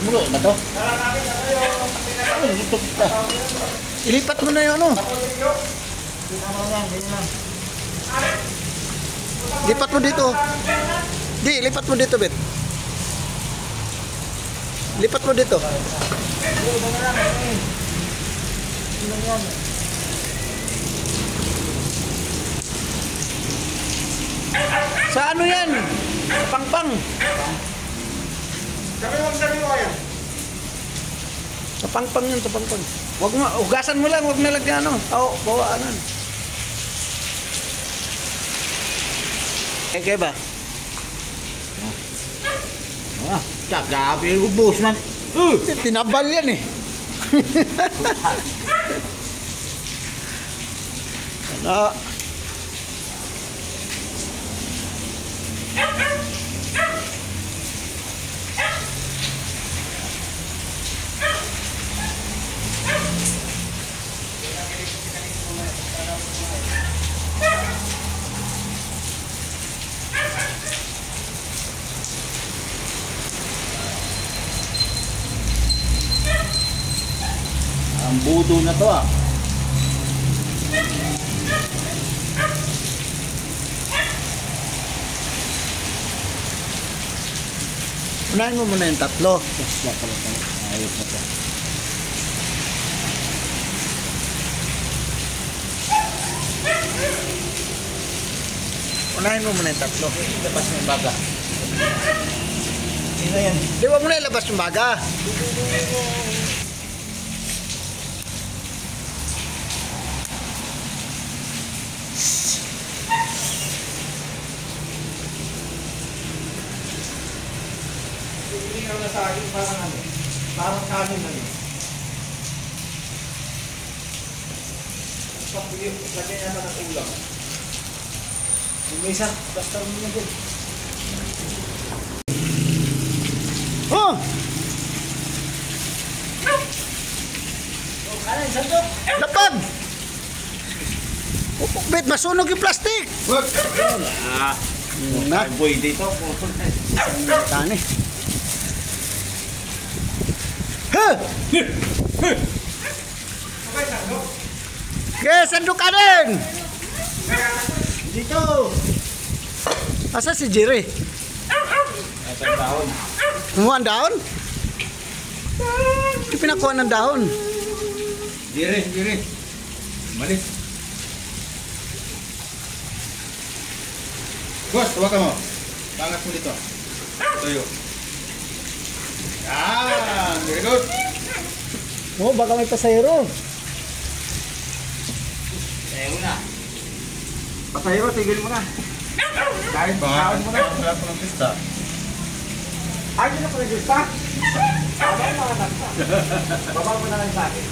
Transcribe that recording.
Mulo ba to? Ilipat mo na yung ano. Lipat mo dito. Di, lipat mo dito, Bet. Lipat mo dito. Sa ano yan? Pangpang. Sabi mo kaya? Sa pangpang yan, sa pangpang. Wag mo, ugasan mo lang, wag na lagyan ano. Bawaanan. Kaya ba? Kagabi, ubos man. Tinabal yan eh. Ano? Ang budo na to ah. Unahin mo muna yung tatlo. Ayos na to. Unahin mo muna yung tatlo. Labas mo yung baga. Sino yan? Di, wag mo na ilabas yung baga. Hindi na sa akin parang ano. Parang kanin na yun. Lagyan naman ng ulam. Yung may isa, basta mo na dyan. Oh! Kanin, sandok! Lapag! Bet, masunog yung plastic! Wag! Na. Boy dito. Tani. Ha! Yes, sandok ka din! Dito! Asa si Jerry? Ito ang dahon. Kumuha ang dahon? Hindi pinakuha ng dahon. Dire. Malis. Boss, tuwa ka mo. Bangat mo dito. Tuyo. Yan! Very good. Oh, baka may pasahero. Tayo na. Pasahero, tigil mo na. Kahit baon mo na. Wala po ng pista. Ay, hindi na po nag-pista? Baba mo mga nagpa. Baba mo na lang sa akin.